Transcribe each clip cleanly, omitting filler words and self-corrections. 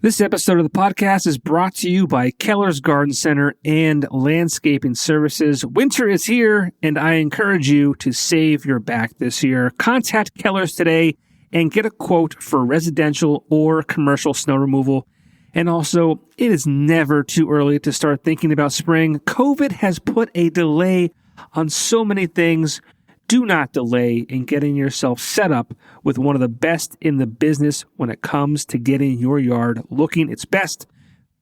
This episode of the podcast is brought to you by Kellagher's Garden Center and Landscaping Services. Winter is here, and I encourage you to save your back this year. Contact Kellagher's today and get a quote for residential or commercial snow removal. And also, it is never too early to start thinking about spring. COVID has put a delay on so many things. Do not delay in getting yourself set up with one of the best in the business when it comes to getting your yard looking its best.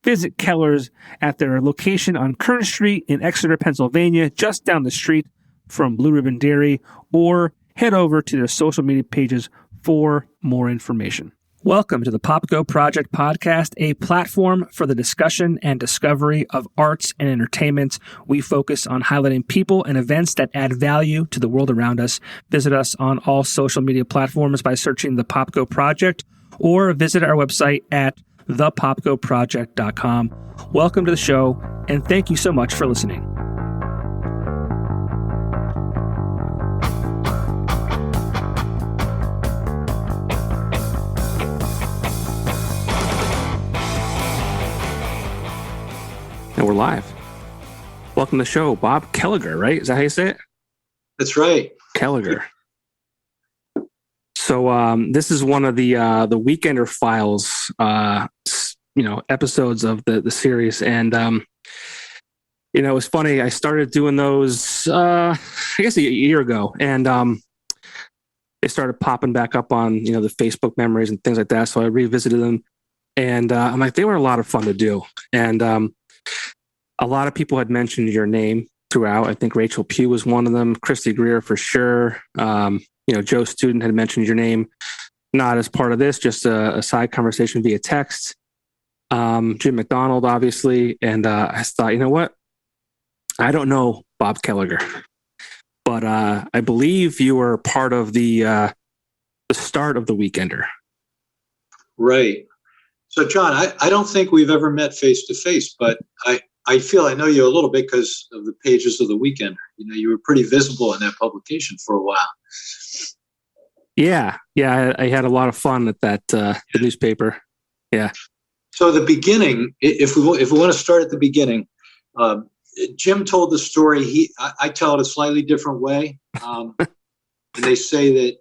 Visit Kellagher's at their location on Kern Street in Exeter, Pennsylvania, just down the street from Blue Ribbon Dairy, or head over to their social media pages for more information. Welcome to the Popko Project podcast, a platform for the discussion and discovery of arts and entertainment. We focus on highlighting people and events that add value to the world around us. Visit us on all social media platforms by searching the Popko Project, or visit our website at thepopkoproject.com. Welcome to the show, and thank you so much for listening. And we're live. Welcome to the show, Bob Kellagher, right? Is that how you say it? That's right. Kellagher. So this is one of the Weekender Files, episodes of the series. And, it was funny. I started doing those, I guess a year ago. And they started popping back up on, the Facebook memories and things like that. So I revisited them. And I'm like, they were a lot of fun to do. And a lot of people had mentioned your name throughout. I think Rachel Pugh was one of them, Christy Greer for sure. Joe Student had mentioned your name, not as part of this, just a side conversation via text. Jim McDonald, obviously. And I thought, you know what? I don't know Bob Kellagher, but I believe you were part of the start of the Weekender. Right. So, John, I don't think we've ever met face to face, but I feel I know you a little bit because of the pages of the Weekender. You were pretty visible in that publication for a while. Yeah, I had a lot of fun at that the newspaper. Yeah. So the beginning, if we want to start at the beginning, Jim told the story. I tell it a slightly different way. And they say that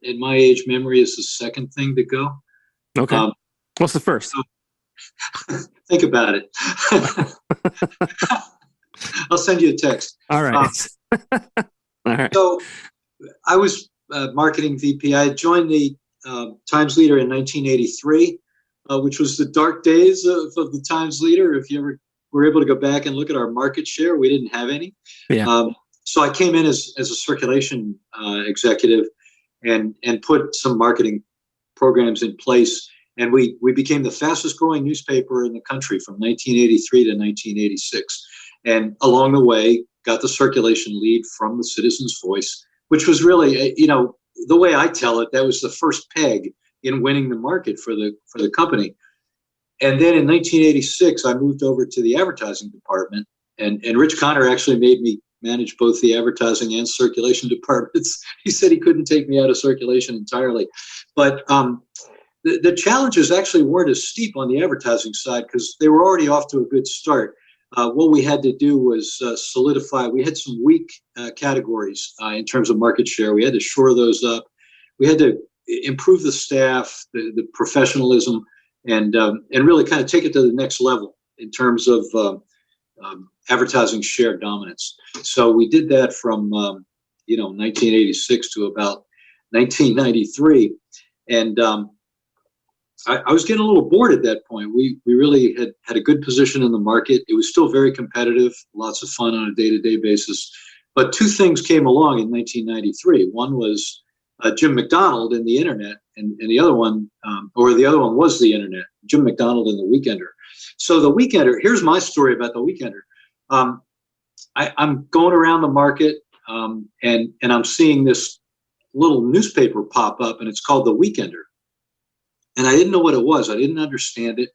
at my age, memory is the second thing to go. Okay. What's the first? Think about it. I'll send you a text. All right. All right. So I was marketing VP. I joined the Times Leader in 1983, which was the dark days of the Times Leader. If you ever were able to go back and look at our market share, we didn't have any. Yeah. So I came in as a circulation executive and put some marketing programs in place. And we became the fastest growing newspaper in the country from 1983 to 1986. And along the way, got the circulation lead from the Citizen's Voice, which was really, the way I tell it, that was the first peg in winning the market for the company. And then in 1986, I moved over to the advertising department. And Rich Connor actually made me manage both the advertising and circulation departments. He said he couldn't take me out of circulation entirely. But the challenges actually weren't as steep on the advertising side because they were already off to a good start. What we had to do was solidify. We had some weak categories in terms of market share. We had to shore those up. We had to improve the staff, the professionalism, and really kind of take it to the next level in terms of advertising share dominance. So we did that from 1986 to about 1993, and I was getting a little bored at that point. We really had a good position in the market. It was still very competitive, lots of fun on a day-to-day basis. But two things came along in 1993. One was Jim McDonald and the internet, and the other one was the internet, Jim McDonald and the Weekender. So the Weekender, here's my story about the Weekender. I'm going around the market and I'm seeing this little newspaper pop up, and it's called the Weekender. And I didn't know what it was. I didn't understand it.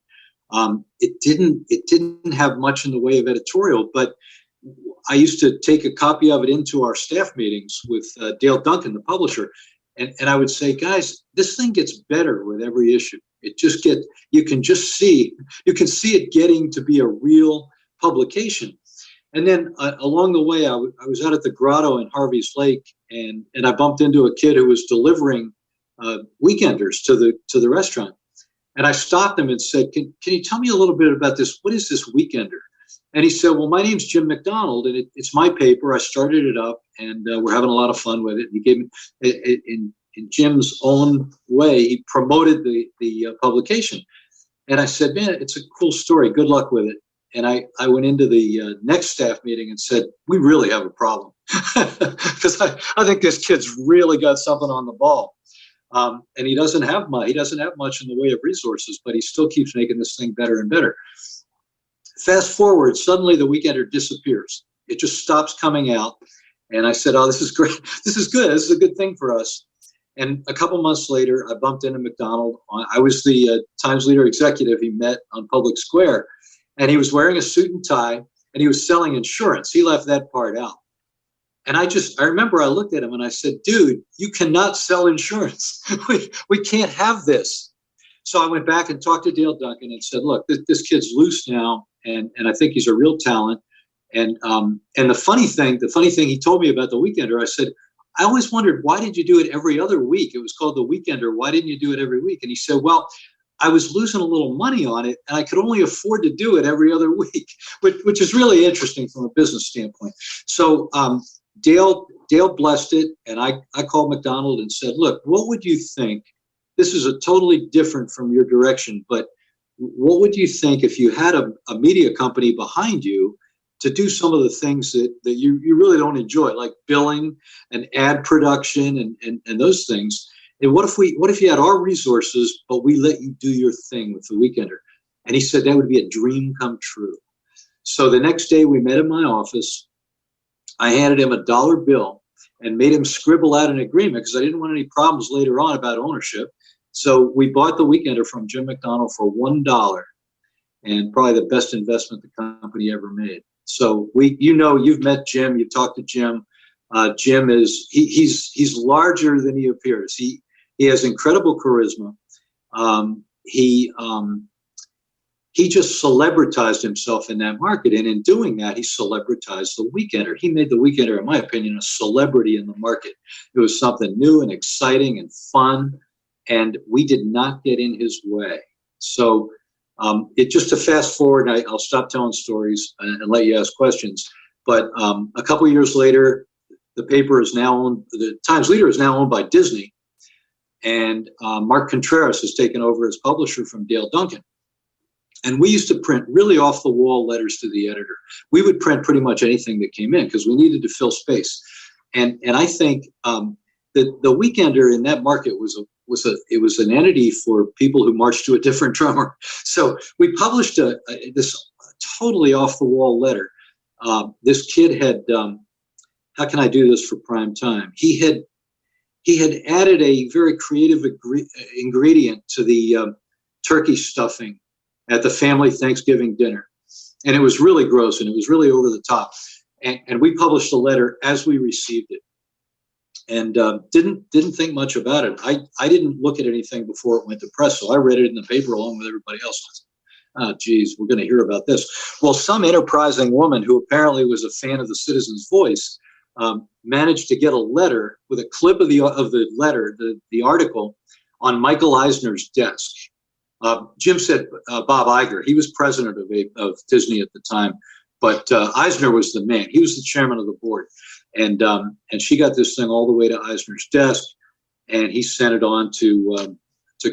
It didn't have much in the way of editorial, but I used to take a copy of it into our staff meetings with Dale Duncan, the publisher, and I would say, guys, this thing gets better with every issue. You can see it getting to be a real publication. And then along the way, I was out at the grotto in Harvey's Lake, and I bumped into a kid who was delivering weekenders to the restaurant. And I stopped him and said, can you tell me a little bit about this? What is this weekender? And he said, well, my name's Jim McDonald, and it's my paper. I started it up, and we're having a lot of fun with it. And he gave me, in Jim's own way, he promoted the publication. And I said, man, it's a cool story. Good luck with it. And I went into the next staff meeting and said, we really have a problem. Because I think this kid's really got something on the ball. And he doesn't have much in the way of resources, but he still keeps making this thing better and better. Fast forward, suddenly the weekender disappears. It just stops coming out. And I said, oh, this is great. This is good. This is a good thing for us. And a couple months later, I bumped into McDonald. I was the Times Leader executive he met on Public Square. And he was wearing a suit and tie, and he was selling insurance. He left that part out. And I remember I looked at him and I said, dude, you cannot sell insurance. We can't have this. So I went back and talked to Dale Duncan and said, look, this kid's loose now, and I think he's a real talent. And the funny thing he told me about the Weekender, I said, I always wondered, why did you do it every other week? It was called the Weekender. Why didn't you do it every week? And he said, well, I was losing a little money on it, and I could only afford to do it every other week, which is really interesting from a business standpoint. So Dale blessed it, and I called McDonald and said, look, what would you think? This is a totally different from your direction, but what would you think if you had a media company behind you to do some of the things that you really don't enjoy, like billing and ad production and those things? And what if you had our resources, but we let you do your thing with the Weekender? And he said that would be a dream come true. So the next day we met in my office. I handed him a $1 bill and made him scribble out an agreement because I didn't want any problems later on about ownership. So we bought the Weekender from Jim McDonald for $1, and probably the best investment the company ever made. So you've met Jim, you've talked to Jim. Jim he's larger than he appears. He has incredible charisma. He just celebritized himself in that market. And in doing that, he celebritized the Weekender. He made the Weekender, in my opinion, a celebrity in the market. It was something new and exciting and fun, and we did not get in his way. So just to fast forward, I'll stop telling stories and let you ask questions. But a couple of years later, the Times Leader is now owned by Disney, and Mark Contreras has taken over as publisher from Dale Duncan. And we used to print really off-the-wall letters to the editor. We would print pretty much anything that came in because we needed to fill space. And I think that the Weekender in that market was an entity for people who marched to a different drummer. So we published this totally off-the-wall letter. This kid had, how can I do this for prime time? He had added a very creative ingredient to the turkey stuffing at the family Thanksgiving dinner. And it was really gross and it was really over the top. And we published a letter as we received it, and didn't think much about it. I didn't look at anything before it went to press, so I read it in the paper along with everybody else. Oh, geez, we're going to hear about this. Well, some enterprising woman who apparently was a fan of the Citizen's Voice managed to get a letter with a clip of the letter, the article, on Michael Eisner's desk. Jim said Bob Iger. He was president of Disney at the time, but Eisner was the man. He was the chairman of the board, and she got this thing all the way to Eisner's desk, and he sent it on to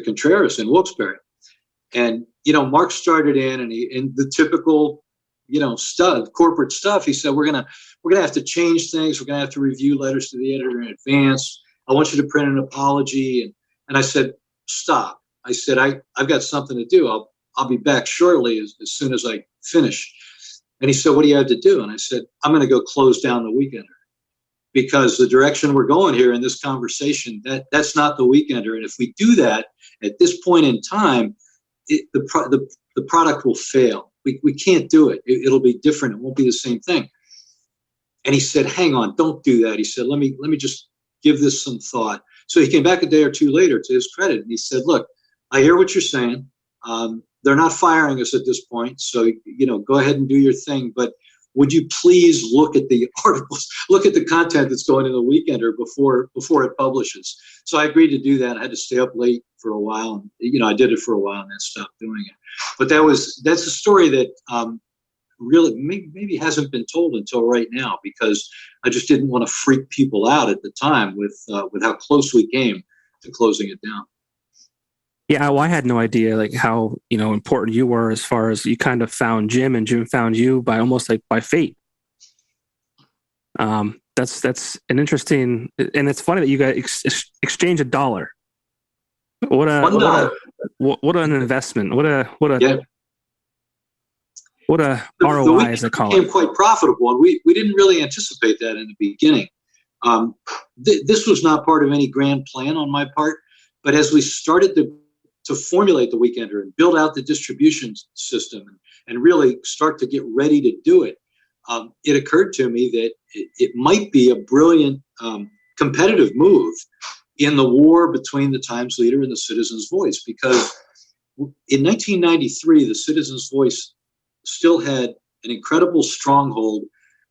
Contreras in Wilkes-Barre. And Mark started in the typical corporate stuff. He said we're gonna have to change things. We're gonna have to review letters to the editor in advance. I want you to print an apology, and I said stop. I said, I've got something to do. I'll be back shortly as soon as I finish. And he said, what do you have to do? And I said, I'm going to go close down the Weekender, because the direction we're going here in this conversation, that's not the Weekender. And if we do that at this point in time, the product will fail. We can't do it. It'll be different. It won't be the same thing. And he said, hang on, don't do that. He said, let me just give this some thought. So he came back a day or two later, to his credit, and he said, look, I hear what you're saying. They're not firing us at this point, so go ahead and do your thing. But would you please look at the articles, look at the content that's going in the Weekender before it publishes? So I agreed to do that. I had to stay up late for a while, and I did it for a while and then stopped doing it. But that's a story that really maybe hasn't been told until right now, because I just didn't want to freak people out at the time with how close we came to closing it down. Yeah, well, I had no idea like how important you were, as far as you kind of found Jim and Jim found you by almost like by fate. That's an interesting, and it's funny that you guys exchange $1. What an investment! What a ROI, as they call it. Became quite profitable, and we didn't really anticipate that in the beginning. This was not part of any grand plan on my part, but as we started to formulate the Weekender and build out the distribution system and really start to get ready to do it, it occurred to me that it might be a brilliant competitive move in the war between the Times Leader and the Citizen's Voice, because in 1993, the Citizen's Voice still had an incredible stronghold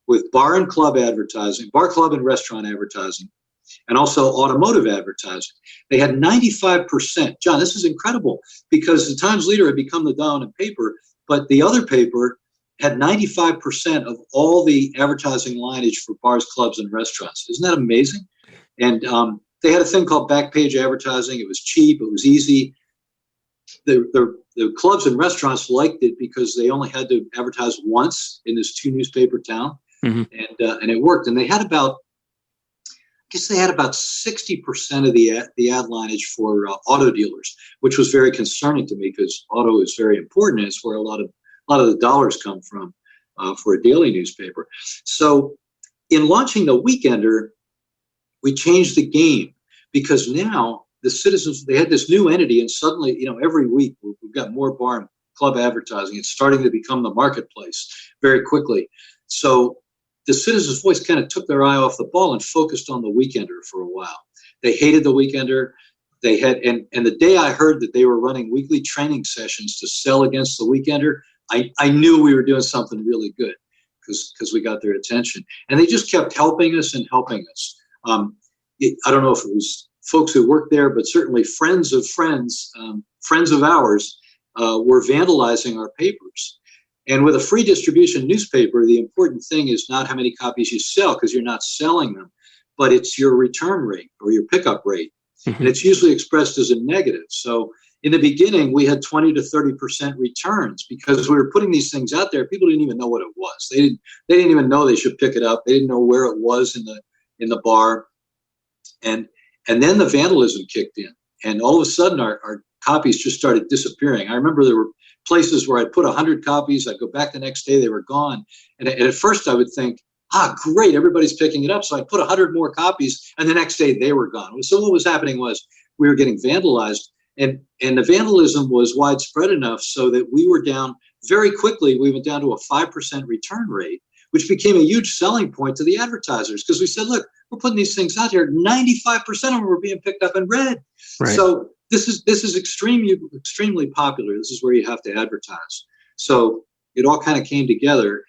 with bar and club advertising, bar, club, and restaurant advertising, and also automotive advertising. They had 95%. John, this is incredible, because the Times Leader had become the dominant paper, but the other paper had 95% of all the advertising lineage for bars, clubs, and restaurants. Isn't that amazing? And they had a thing called back page advertising. It was cheap. It was easy. The clubs and restaurants liked it because they only had to advertise once in this 2-newspaper town, and it worked. And they had about 60% of the ad lineage for auto dealers, which was very concerning to me, because auto is very important, and it's where a lot of the dollars come from for a daily newspaper. So in launching the Weekender, we changed the game, because now the Citizens, they had this new entity, and suddenly, every week we've got more bar and club advertising. It's starting to become the marketplace very quickly. So the Citizens' Voice kind of took their eye off the ball and focused on the Weekender for a while. They hated the Weekender. They had, and the day I heard that they were running weekly training sessions to sell against the Weekender, I knew we were doing something really good, because we got their attention. And they just kept helping us and helping us. I don't know if it was folks who worked there, but certainly friends of friends, friends of ours, were vandalizing our papers. And with a free distribution newspaper, the important thing is not how many copies you sell, because you're not selling them, but it's your return rate or your pickup rate. And it's usually expressed as a negative. So in the beginning, we had 20 to 30% returns, because we were putting these things out there. People didn't even know what it was. They didn't even know they should pick it up. They didn't know where it was in the bar. And then the vandalism kicked in, and all of a sudden our copies just started disappearing. I remember there were places where I'd put 100 copies. I'd go back the next day, they were gone. And at first I would think, great, everybody's picking it up. So I put 100 more copies, and the next day they were gone. So what was happening was we were getting vandalized, and the vandalism was widespread enough so that we were down very quickly. We went down to a 5% return rate, which became a huge selling point to the advertisers, because we said, look, we're putting these things out here. 95% of them were being picked up and read. Right. So this is extremely popular. This is where you have to advertise. So it all kind of came together,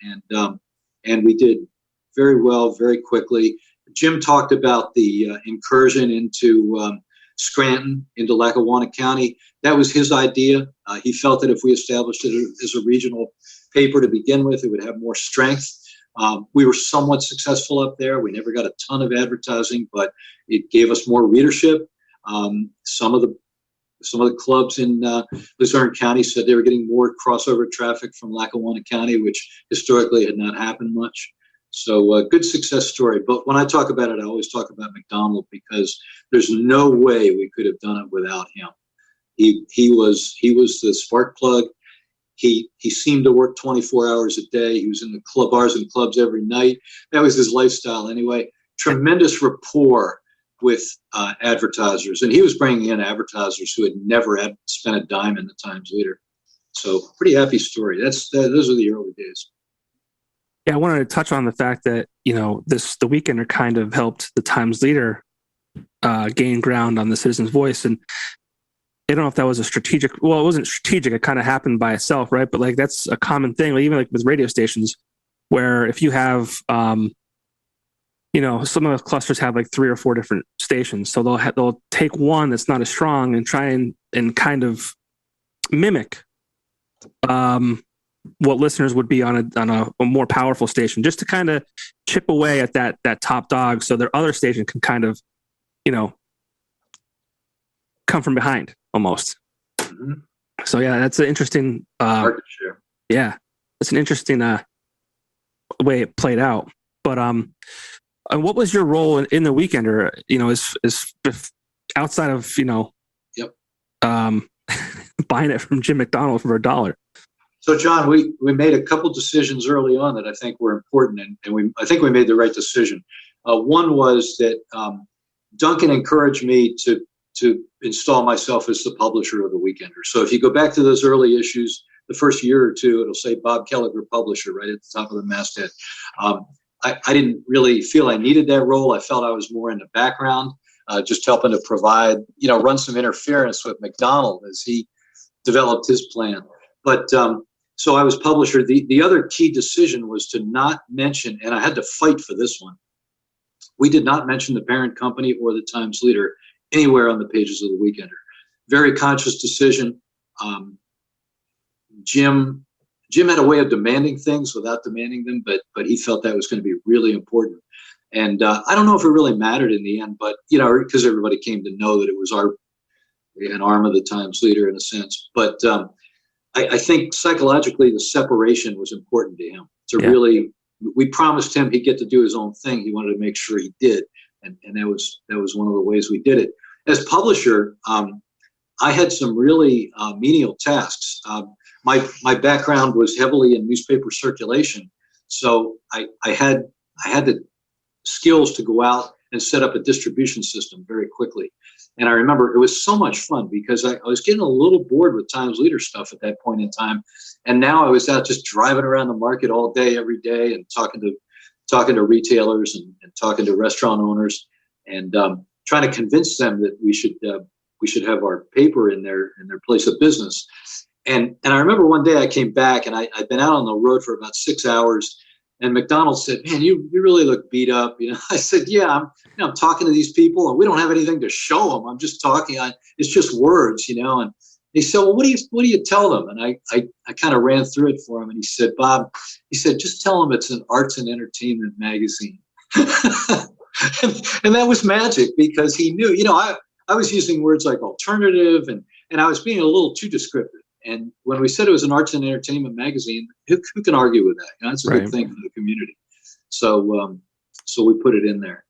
and we did very well very quickly. Jim talked about the incursion into Scranton, into Lackawanna County. That was his idea. He felt that if we established it as a regional paper to begin with, it would have more strength. We were somewhat successful up there. We never got a ton of advertising, but it gave us more readership. Some of the clubs in Luzerne County said they were getting more crossover traffic from Lackawanna County, which historically had not happened much. So good success story. But when I talk about it, I always talk about McDonald, because there's no way we could have done it without him. He was the spark plug. He seemed to work 24 hours a day. He was in the bars and clubs every night. That was his lifestyle anyway. Tremendous rapport with advertisers. And he was bringing in advertisers who had never spent a dime in the Times Leader. So pretty happy story. Those are the early days. Yeah, I wanted to touch on the fact that, the Weekender kind of helped the Times Leader gain ground on the Citizen's Voice. And I don't know if that was a strategic. Well, it wasn't strategic. It kind of happened by itself, right? But like that's a common thing, like, even like with radio stations, where if you have, some of the clusters have like 3 or 4 different stations, so they'll take one that's not as strong and try and kind of mimic what listeners would be on a more powerful station, just to kind of chip away at that top dog, so their other station can kind of, come from behind almost. Mm-hmm. So yeah, that's an interesting market share. Yeah, it's an interesting way it played out. But what was your role in the Weekender? Is outside of Yep. buying it from Jim McDonald for $1. So John, we made a couple decisions early on that I think were important, and I think we made the right decision. One was that Duncan encouraged me to install myself as the publisher of the Weekender. So if you go back to those early issues, the first year or two, it'll say Bob Kellagher, publisher, right at the top of the masthead. I didn't really feel I needed that role. I felt I was more in the background, just helping to provide, run some interference with McDonald as he developed his plan. But so I was publisher. The other key decision was to not mention, and I had to fight for this one, we did not mention the parent company or the Times Leader anywhere on the pages of the Weekender. Very conscious decision. Jim had a way of demanding things without demanding them, but he felt that was going to be really important. And I don't know if it really mattered in the end, but because everybody came to know that it was an arm of the Times Leader in a sense. But I think psychologically the separation was important to him. Really, we promised him he'd get to do his own thing. He wanted to make sure he did, and that was one of the ways we did it. As publisher, I had some really menial tasks. My background was heavily in newspaper circulation, so I had the skills to go out and set up a distribution system very quickly. And I remember it was so much fun because I was getting a little bored with Times Leader stuff at that point in time, and now I was out just driving around the market all day, every day, and talking to retailers and talking to restaurant owners, and trying to convince them that we should have our paper in their place of business. And I remember one day I came back and I'd been out on the road for about 6 hours, and McDonald said, "Man, you really look beat up." I said, "Yeah, I'm talking to these people and we don't have anything to show them. I'm just talking. It's just words, And he said, "Well, what do you tell them?" And I kind of ran through it for him, and he said, "Bob," he said, "just tell them it's an arts and entertainment magazine." and that was magic because he knew, I was using words like alternative and I was being a little too descriptive. And when we said it was an arts and entertainment magazine, who can argue with that? That's a good thing for the community. So we put it in there.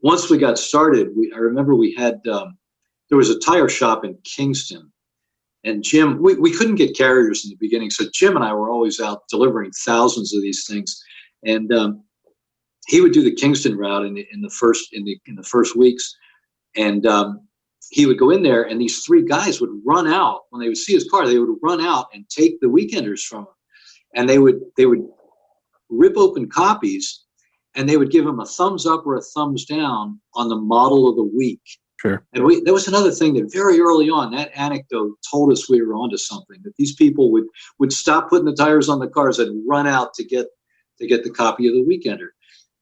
Once we got started, I remember we had, there was a tire shop in Kingston, and Jim, we couldn't get carriers in the beginning. So Jim and I were always out delivering thousands of these things. And he would do the Kingston route in the first weeks. And he would go in there, and these 3 guys would run out when they would see his car. They would run out and take the Weekenders from him, and they would rip open copies, and they would give him a thumbs up or a thumbs down on the model of the week. Sure. And there was another thing that very early on, that anecdote told us we were onto something. That these people would stop putting the tires on the cars and run out to get the copy of the Weekender.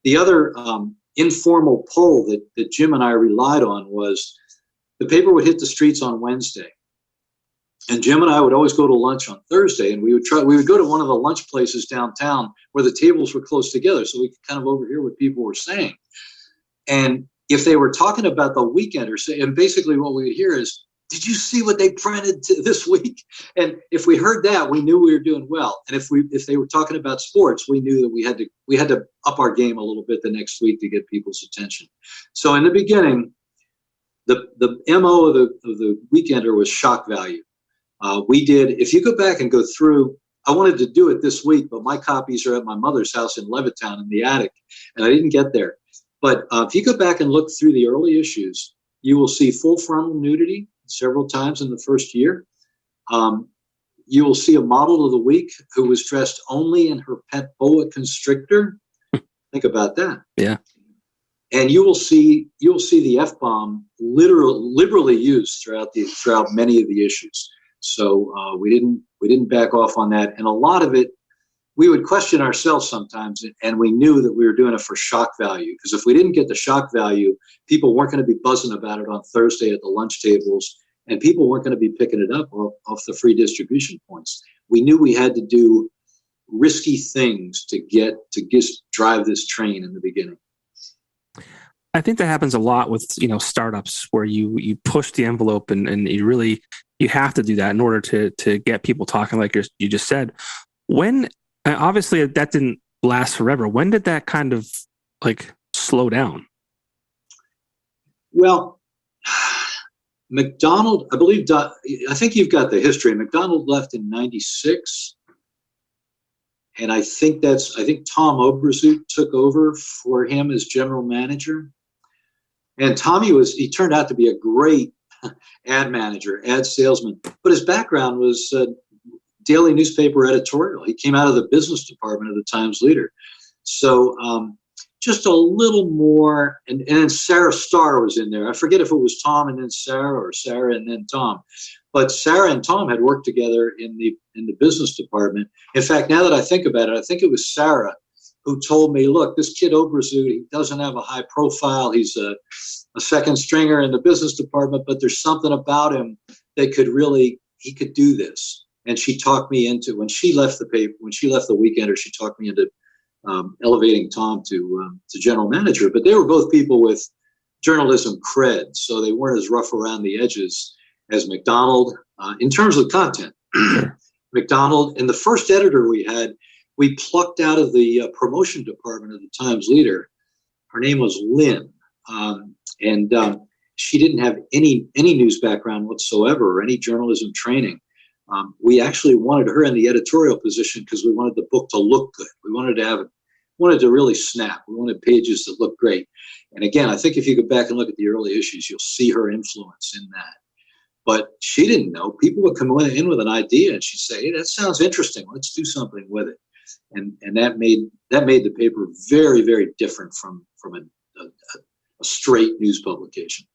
The other informal pull that Jim and I relied on was, the paper would hit the streets on Wednesday, and Jim and I would always go to lunch on Thursday, and we would go to one of the lunch places downtown where the tables were close together, so we could kind of overhear what people were saying. And if they were talking about the Weekender, and basically what we would hear is, "Did you see what they printed this week?" And if we heard that, we knew we were doing well. And if they were talking about sports, we knew that we had to up our game a little bit the next week to get people's attention. So in the beginning, the MO of the Weekender was shock value. We did, if you go back and go through, I wanted to do it this week, but my copies are at my mother's house in Levittown in the attic, and I didn't get there. But if you go back and look through the early issues, you will see full frontal nudity several times in the first year. You will see a model of the week who was dressed only in her pet boa constrictor. Think about that. Yeah. and you will see the F-bomb liberally used throughout many of the issues. So we didn't back off on that, and a lot of it we would question ourselves sometimes, and we knew that we were doing it for shock value, because if we didn't get the shock value, people weren't going to be buzzing about it on Thursday at the lunch tables, and people weren't going to be picking it up off the free distribution points. We knew we had to do risky things to just drive this train in the beginning. I think that happens a lot with, startups, where you push the envelope and you have to do that in order to get people talking, like you just said. When obviously that didn't last forever. When did that kind of slow down? Well, McDonald, I believe, I think you've got the history. McDonald left in '96. And I think Tom Oberzoot took over for him as general manager. And he turned out to be a great ad manager, ad salesman. But his background was daily newspaper editorial. He came out of the business department of the Times-Leader. So just a little more, and then Sarah Starr was in there. I forget if it was Tom and then Sarah, or Sarah and then Tom. But Sarah and Tom had worked together in the business department. In fact, now that I think about it, I think it was Sarah who told me, look, this kid Oberzoot, he doesn't have a high profile. He's a second stringer in the business department, but there's something about him that he could do this. And she talked me into, when she left the Weekender, she talked me into elevating Tom to general manager. But they were both people with journalism cred, so they weren't as rough around the edges as McDonald in terms of content. McDonald, and the first editor we plucked out of the promotion department of the Times-Leader. Her name was Lynn, and she didn't have any news background whatsoever or any journalism training. We actually wanted her in the editorial position because we wanted the book to look good. We wanted to really snap. We wanted pages that looked great. And again, I think if you go back and look at the early issues, you'll see her influence in that. But she didn't know. People would come in with an idea, and she'd say, "Hey, that sounds interesting. Let's do something with it." And that made the paper very, very different from a straight news publication.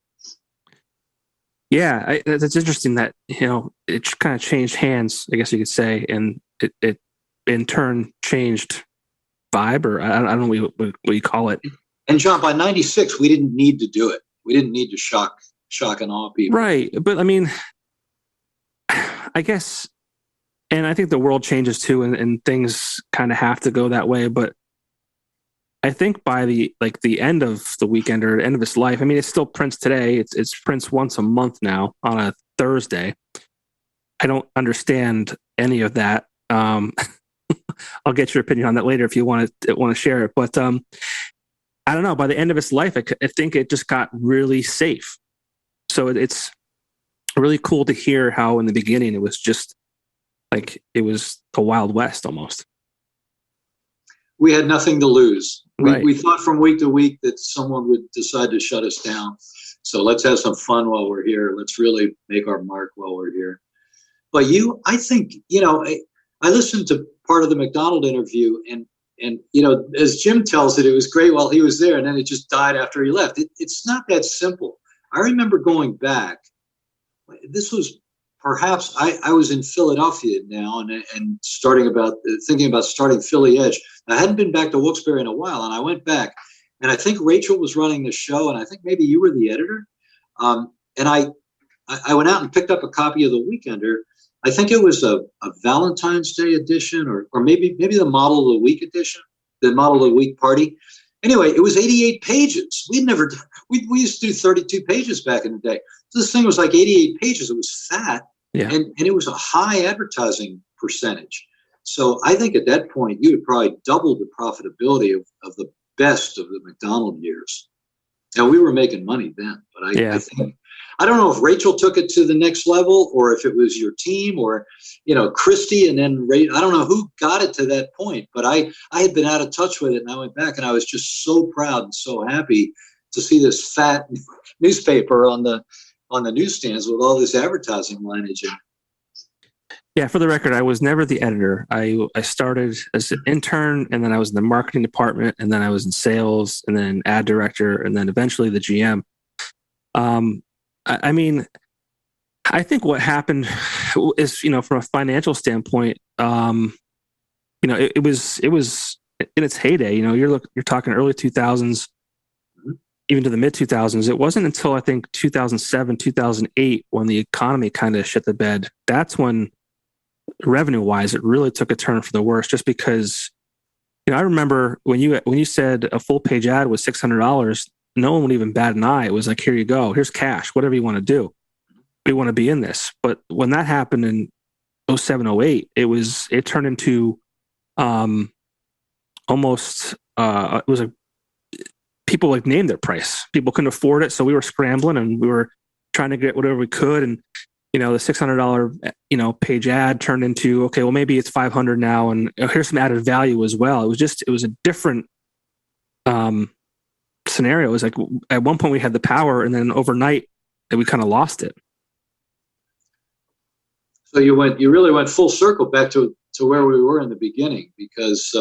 Yeah, that's interesting that it kind of changed hands, I guess you could say, and it in turn changed vibe, or I don't know what you call it. And John, by '96, we didn't need to do it. We didn't need to shock and awe people. Right, but I mean, I guess, and I think the world changes too, and things kind of have to go that way. But I think by the end of the Weekender, end of its life, I mean, it's still prints today. It's prints once a month now on a Thursday. I don't understand any of that. I'll get your opinion on that later if you want to share it. But I don't know. By the end of its life, I think it just got really safe. So it's really cool to hear how in the beginning it was just like it was the Wild West almost. We had nothing to lose. Right. We thought from week to week that someone would decide to shut us down. So let's have some fun while we're here. Let's really make our mark while we're here. But I think, I listened to part of the McDonald interview, and as Jim tells it was great while he was there, and then it just died after he left. It's not that simple. I remember going back. This was perhaps I was in Philadelphia now, and thinking about starting Philly Edge. I hadn't been back to Wilkes-Barre in a while, and I went back, and I think Rachel was running the show, and I think maybe you were the editor. And I went out and picked up a copy of the Weekender. I think it was a Valentine's Day edition, or maybe the Model of the Week edition, the Model of the Week party. Anyway, it was 88 pages. We used to do 32 pages back in the day. So this thing was like 88 pages. It was fat, yeah, and it was a high advertising percentage. So I think at that point you had probably doubled the profitability of the best of the McDonald years. Now we were making money then, but I don't know if Rachel took it to the next level, or if it was your team, or Christy, and then I don't know who got it to that point. But I had been out of touch with it, and I went back, and I was just so proud and so happy to see this fat newspaper on the newsstands with all this advertising lineage in. Yeah, for the record, I was never the editor. I started as an intern, and then I was in the marketing department, and then I was in sales, and then ad director, and then eventually the GM. I mean, I think what happened is, from a financial standpoint, it was in its heyday. You're talking early 2000s, even to the mid 2000s. It wasn't until I think 2007, 2008 when the economy kind of shit the bed. That's when revenue wise, it really took a turn for the worse, just because, I remember when you said a full page ad was $600, no one would even bat an eye. It was like, here you go, here's cash, whatever you want to do. We want to be in this. But when that happened in 07, 08, it turned into almost, it was people like named their price. People couldn't afford it. So we were scrambling and we were trying to get whatever we could. And, the $600, page ad turned into, okay, well, maybe it's $500 now. And here's some added value as well. It was a different scenario. It was like at one point we had the power, and then overnight we kind of lost it. So you really went full circle back to where we were in the beginning, because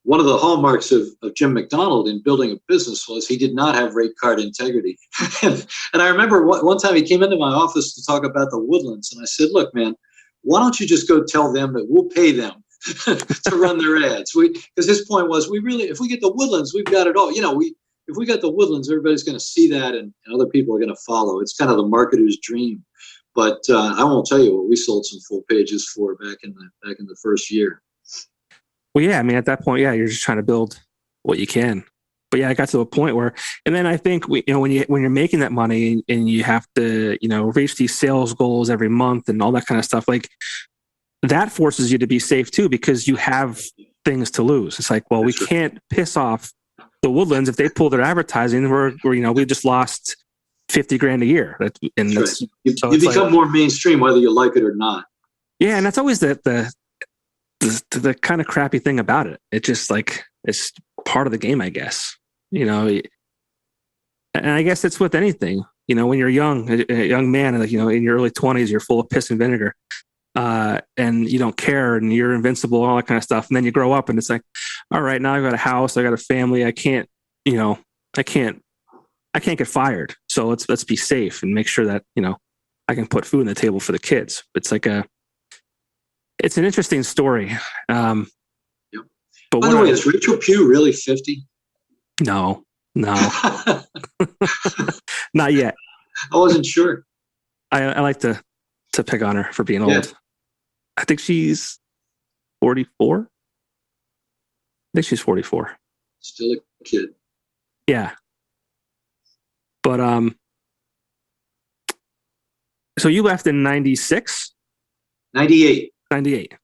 one of the hallmarks of Jim McDonald in building a business was he did not have rate card integrity. and I remember one time he came into my office to talk about the Woodlands, and I said, look, man, why don't you just go tell them that we'll pay them to run their ads? Because his point was, if we get the Woodlands, we've got it all. If we got the Woodlands, everybody's going to see that, and other people are going to follow. It's kind of the marketer's dream. But I won't tell you what we sold some full pages for back in the first year. Well, yeah, I mean, at that point, yeah, you're just trying to build what you can. But yeah, I got to a point where, and then I think when you're making that money and you have to, reach these sales goals every month and all that kind of stuff, like that forces you to be safe too, because you have things to lose. It's like, well, we can't piss off the Woodlands if they pull their advertising. We just lost $50,000 a year. And that's right. You become more mainstream, whether you like it or not. Yeah, and that's always the kind of crappy thing about it. It's just like, it's part of the game, I guess. And I guess it's with anything. When you're a young man, like, in your early 20s, you're full of piss and vinegar, and you don't care, and you're invincible, all that kind of stuff. And then you grow up, and it's like, all right, now I've got a house, I got a family, I can't get fired. So let's be safe and make sure that, I can put food on the table for the kids. It's like it's an interesting story. Yep. But by the way, is Rachel Pugh really 50? No, not yet. I wasn't sure. I like to pick on her for being old. I think she's 44. I think she's 44. Still a kid. Yeah. But so you left in 96? 98. 98.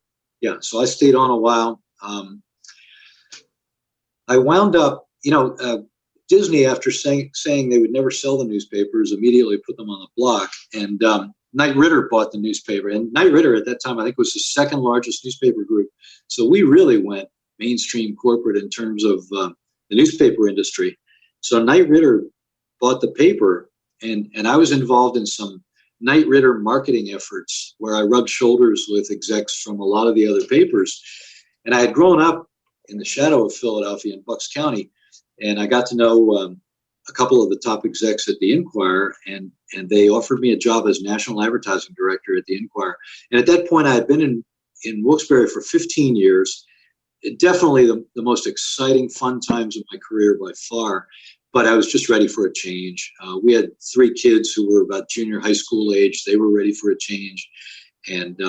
Yeah, so I stayed on a while. I wound up, Disney, after saying they would never sell the newspapers, immediately put them on the block. And Knight Ridder bought the newspaper. And Knight Ridder at that time, I think, was the second largest newspaper group. So we really went mainstream corporate in terms of the newspaper industry. So Knight Ridder bought the paper, and I was involved in some Knight Ridder marketing efforts where I rubbed shoulders with execs from a lot of the other papers. And I had grown up in the shadow of Philadelphia in Bucks County, and I got to know a couple of the top execs at the Inquirer, and they offered me a job as national advertising director at the Inquirer. And at that point, I had been in Wilkes-Barre for 15 years. Definitely the most exciting, fun times of my career by far. But I was just ready for a change. We had 3 kids who were about junior high school age. They were ready for a change. And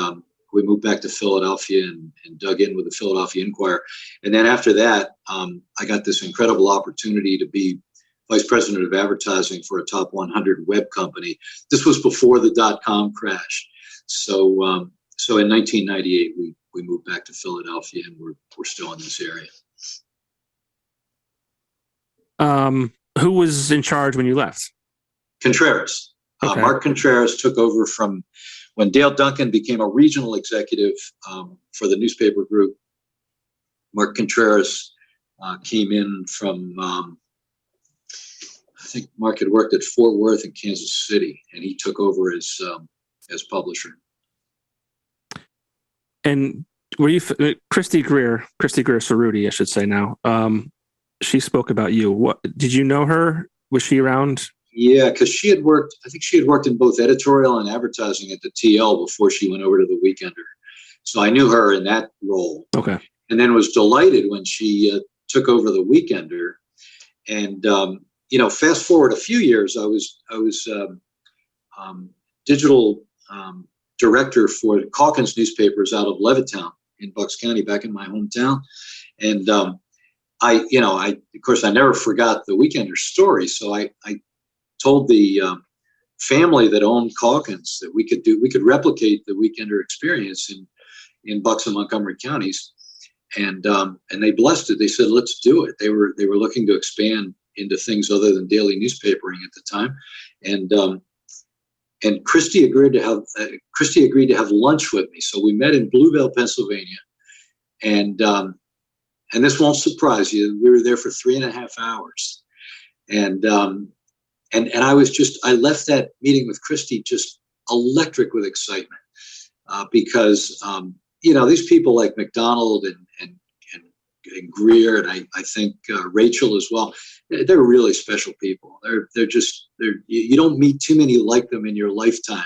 we moved back to Philadelphia and dug in with the Philadelphia Inquirer. And then after that, I got this incredible opportunity to be vice president of advertising for a top 100 web company. This was before the dot-com crash. So in 1998, we moved back to Philadelphia, and we're still in this area. Who was in charge when you left? Contreras. Okay. Mark Contreras took over from when Dale Duncan became a regional executive for the newspaper group. Mark Contreras came in from, I think Mark had worked at Fort Worth and Kansas City, and he took over as publisher. And were you Christy Greer Cerruti, I should say now? She spoke about you. What did you know her? Was she around? Yeah, because she had worked. I think she had worked in both editorial and advertising at the TL before she went over to the Weekender. So I knew her in that role. Okay. And then was delighted when she took over the Weekender. And fast forward a few years, I was digital director for Calkins newspapers out of Levittown in Bucks County, back in my hometown. And I of course, I never forgot the Weekender story. So I told the family that owned Calkins that we could replicate the Weekender experience in Bucks and Montgomery counties. And they blessed it. They said, let's do it. They were looking to expand into things other than daily newspapering at the time. And Christy agreed to have lunch with me. So we met in Bluebell, Pennsylvania. And this won't surprise you. We were there for 3.5 hours. And I left that meeting with Christy just electric with excitement, because these people like McDonald and Greer, and I think Rachel as well, they're really special people. You don't meet too many like them in your lifetime.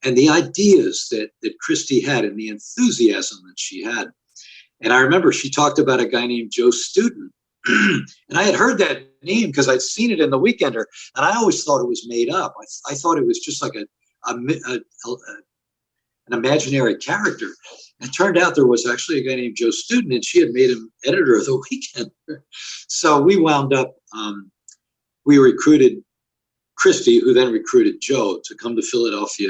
And the ideas that Christy had and the enthusiasm that she had. And I remember she talked about a guy named Joe Student. And I had heard that name because I'd seen it in the Weekender, and I always thought it was made up. I thought it was just like an imaginary character. It turned out there was actually a guy named Joe Student, and she had made him editor of the Weekender. So we wound up, we recruited Christy, who then recruited Joe to come to Philadelphia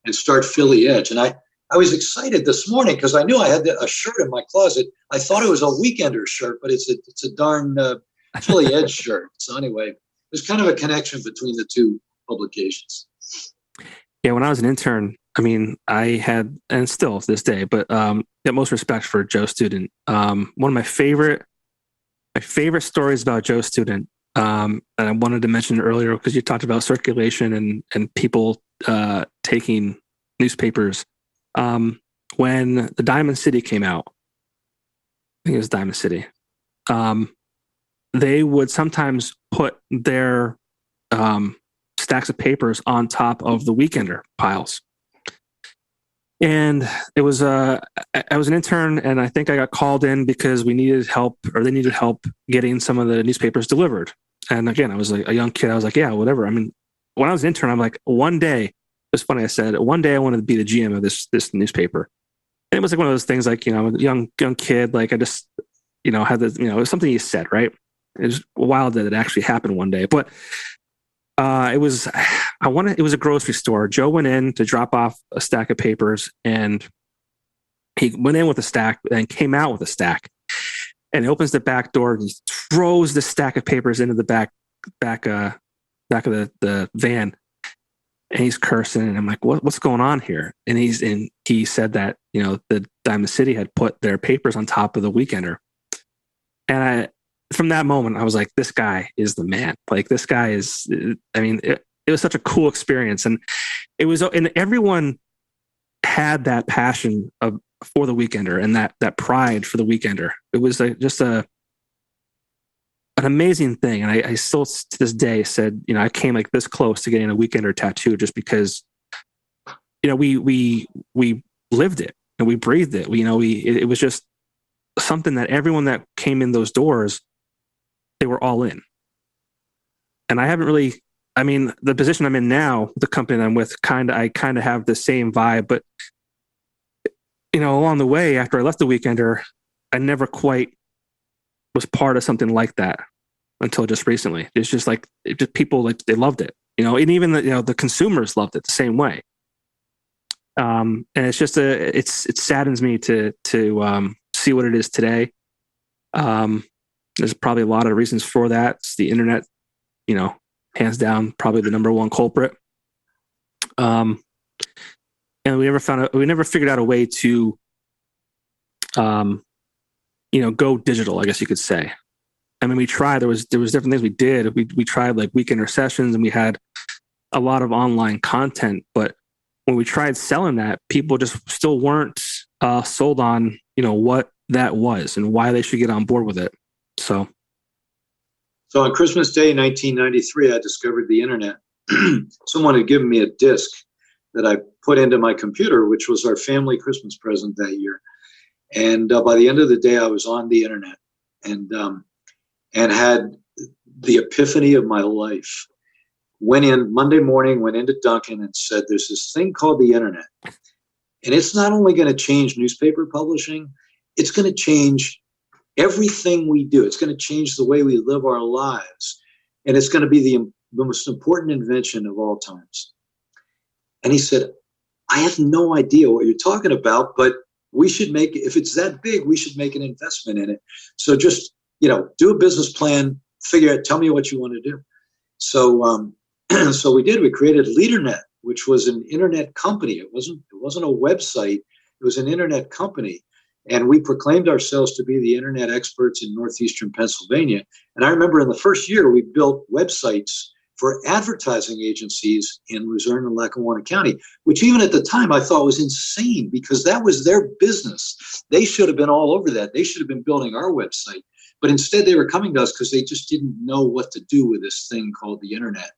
and start Philly Edge. And I was excited this morning because I knew I had a shirt in my closet. I thought it was a Weekender shirt, but it's a darn Philly Edge shirt. So anyway, there's kind of a connection between the two publications. Yeah, when I was an intern, I mean, I had, and still to this day, but get most respect for Joe Student. One of my favorite stories about Joe Student, and I wanted to mention earlier because you talked about circulation and people taking newspapers. When the Diamond City came out, I think it was Diamond City, they would sometimes put their stacks of papers on top of the Weekender piles. And it was I was an intern, and I think I got called in because we needed help, or they needed help getting some of the newspapers delivered. And again, I was like a young kid. I was like, yeah, whatever. I mean, when I was an intern, I'm like, one day, it's funny, I said, one day I wanted to be the GM of this newspaper. And it was like one of those things, like, I'm a young kid. Like I just, had this, it was something you said, right? It was wild that it actually happened one day. But it was a grocery store. Joe went in to drop off a stack of papers, and he went in with a stack and came out with a stack. And he opens the back door and he throws the stack of papers into the back of the van. And he's cursing, and I'm like, what's going on here? And he said that, the Diamond City had put their papers on top of the Weekender. And from that moment, I was like, this guy is the man. Like, this guy is, I mean, it was such a cool experience. And and everyone had that passion for the Weekender and that pride for the Weekender. It was just an amazing thing. And I still to this day said, I came like this close to getting a Weekender tattoo just because, we lived it and we breathed it. It was just something that everyone that came in those doors, they were all in. And I haven't really, I mean, the position I'm in now, the company that I'm with, I kind of have the same vibe, but along the way, after I left the Weekender, I never quite was part of something like that until just recently. It's just like, people, like, they loved it, and even the consumers loved it the same way. And it's just it saddens me to see what it is today. There's probably a lot of reasons for that. It's the internet, hands down, probably the number one culprit. And we never figured out a way to, go digital, I guess you could say. I mean, we tried, there was different things we did. We tried like Weekender sessions, and we had a lot of online content, but when we tried selling that, people just still weren't sold on, what that was and why they should get on board with it. So on Christmas Day, 1993, I discovered the internet. Someone had given me a disc that I put into my computer, which was our family Christmas present that year. And by the end of the day, I was on the internet and had the epiphany of my life. Went in Monday morning, went into Duncan and said, there's this thing called the internet. And it's not only going to change newspaper publishing, it's going to change everything we do. It's going to change the way we live our lives. And it's going to be the most important invention of all times. And he said, I have no idea what you're talking about, but we should make, if it's that big, we should make an investment in it. So just, do a business plan, figure out, tell me what you want to do. So, so we did. We created LeaderNet, which was an internet company. It wasn't a website. It was an internet company. And we proclaimed ourselves to be the internet experts in northeastern Pennsylvania. And I remember in the first year, we built websites for advertising agencies in Luzerne and Lackawanna County, which even at the time I thought was insane because that was their business. They should have been all over that. They should have been building our website. But instead, they were coming to us because they just didn't know what to do with this thing called the internet.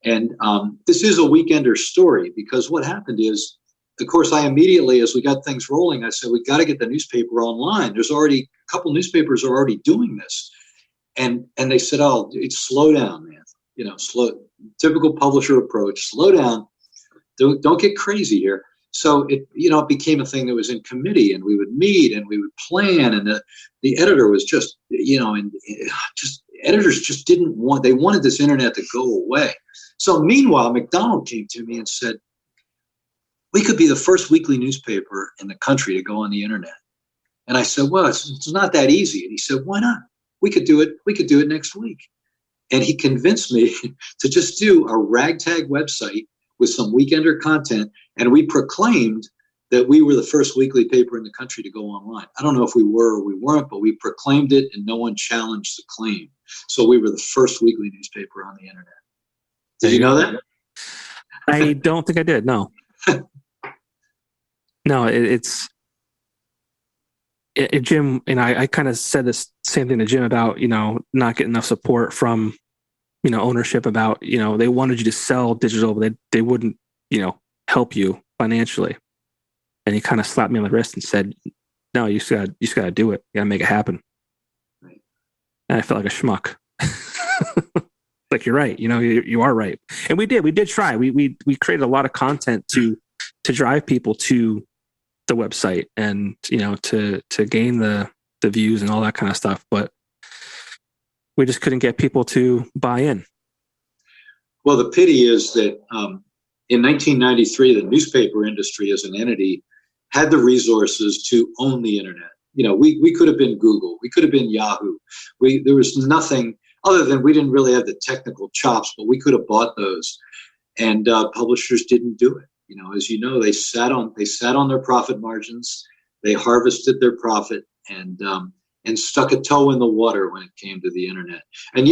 And this is a weekender story because what happened is, of course, I immediately, as we got things rolling, I said, we got to get the newspaper online. There's already a couple newspapers are already doing this. And they said, oh, it's slow down, man. Slow, typical publisher approach, slow down. Don't get crazy here. So it became a thing that was in committee and we would meet and we would plan. And the editor was just, editors just they wanted this internet to go away. So meanwhile, McDonald came to me and said, we could be the first weekly newspaper in the country to go on the internet. And I said, well, it's not that easy. And he said, why not? We could do it. We could do it next week. And he convinced me to just do a ragtag website with some weekender content. And we proclaimed that we were the first weekly paper in the country to go online. I don't know if we were or we weren't, but we proclaimed it and no one challenged the claim. So we were the first weekly newspaper on the internet. Did you know that? I don't think I did. No. No, it's Jim, and I kind of said this same thing to Jim about, not getting enough support from, ownership about, they wanted you to sell digital, but they wouldn't, help you financially. And he kind of slapped me on the wrist and said, no, you just gotta do it. You gotta make it happen. Right. And I felt like a schmuck. Like, you're right. You are right. And we did try. We created a lot of content to drive people to the website and, to gain the views and all that kind of stuff. But we just couldn't get people to buy in. Well, the pity is that in 1993, the newspaper industry as an entity had the resources to own the internet. We could have been Google. We could have been Yahoo. There was nothing other than we didn't really have the technical chops, but we could have bought those. And publishers didn't do it. As you know, they sat on their profit margins. They harvested their profit and stuck a toe in the water when it came to the internet. And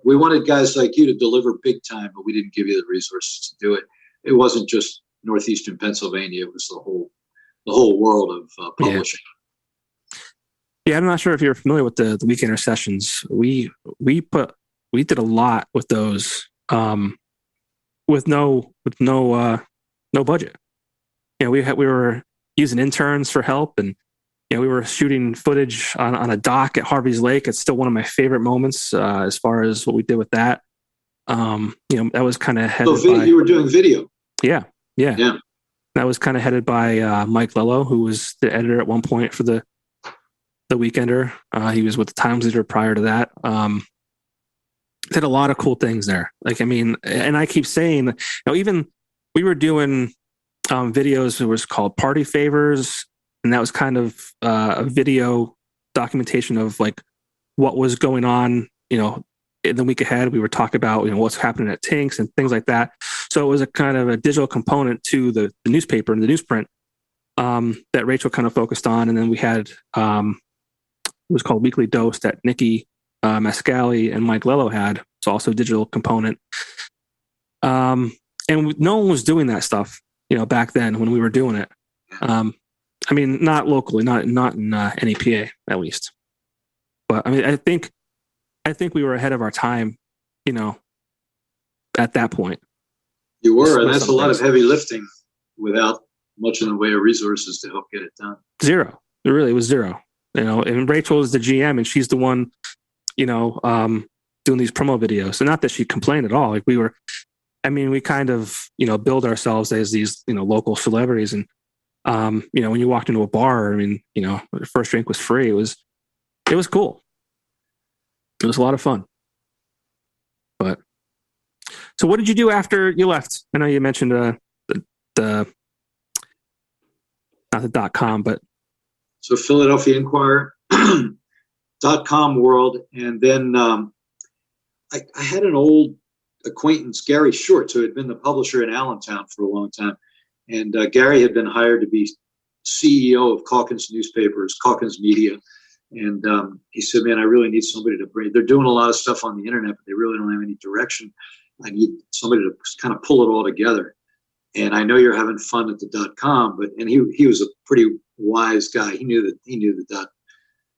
we wanted guys like you to deliver big time, but we didn't give you the resources to do it. It wasn't just northeastern Pennsylvania; it was the whole world of publishing. Yeah, I'm not sure if you're familiar with the weekender sessions. We did a lot with those with no budget. We were using interns for help, and we were shooting footage on a dock at Harvey's Lake. It's still one of my favorite moments as far as what we did with that. That was kind of headed by. You were doing video. Yeah. That was kind of headed by Mike Lello, who was the editor at one point for the Weekender. He was with the Times Leader prior to that. Did a lot of cool things there. And I keep saying, even we were doing videos. It was called Party Favors, and that was kind of a video documentation of like what was going on. In the week ahead, we were talking about what's happening at Tinks and things like that. So it was a kind of a digital component to the newspaper and the newsprint that Rachel kind of focused on, and then we had it was called Weekly Dose that Nikki Mascali and Mike Lello had. It's also a digital component. And no one was doing that stuff, back then when we were doing it. I mean, not locally, not in any PA at least. But I mean, I think we were ahead of our time, at that point. You were, and that's a lot of heavy lifting without much in the way of resources to help get it done. Zero. It really was zero. And Rachel is the GM, and she's the one, doing these promo videos. And not that she complained at all. Like we kind of, build ourselves as these, local celebrities. And, when you walked into a bar, the first drink was free. It was cool. It was a lot of fun. But so what did you do after you left? I know you mentioned the not the .com, but so Philadelphia Inquirer, .com world, and then I had an old acquaintance, Gary Shorts, who had been the publisher in Allentown for a long time, and Gary had been hired to be CEO of Calkins Newspapers, Calkins Media, and he said, "Man, I really need somebody to bring. They're doing a lot of stuff on the internet, but they really don't have any direction. I need somebody to kind of pull it all together. And I know you're having fun at the .com, and he was a pretty wise guy. He knew that a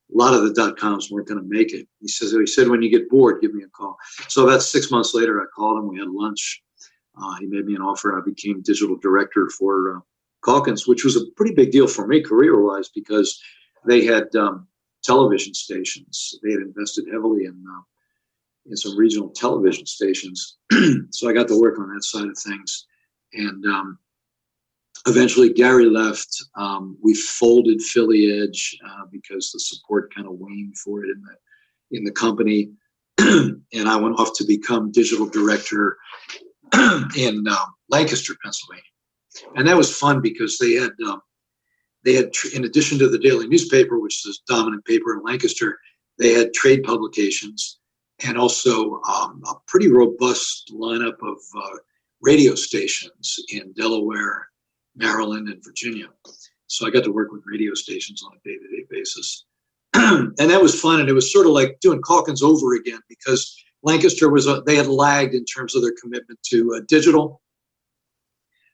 lot of the .coms weren't going to make it. He said, when you get bored, give me a call. So about 6 months later, I called him. We had lunch. He made me an offer. I became digital director for Calkins, which was a pretty big deal for me career-wise because they had television stations. They had invested heavily in some regional television stations. So I got to work on that side of things. And eventually Gary left. We folded Philly Edge because the support kind of waned for it in the company. And I went off to become digital director in Lancaster, Pennsylvania. And that was fun because they had, in addition to the daily newspaper, which is the dominant paper in Lancaster, they had trade publications and also a pretty robust lineup of radio stations in Delaware, Maryland, and Virginia. So I got to work with radio stations on a day-to-day basis. And that was fun. And it was sort of like doing Calkins over again because Lancaster they had lagged in terms of their commitment to digital.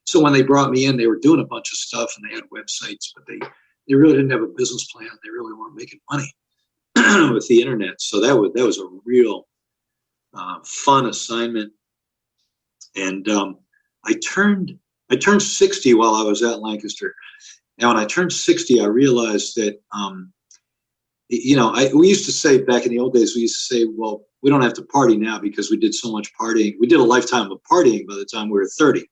So when they brought me in, they were doing a bunch of stuff and they had websites, but they really didn't have a business plan. They really weren't making money with the internet. So that was a real fun assignment. And I turned 60 while I was at Lancaster. And when I turned 60, I realized that, we used to say back in the old days, we used to say, well, we don't have to party now because we did so much partying. We did a lifetime of partying by the time we were 30.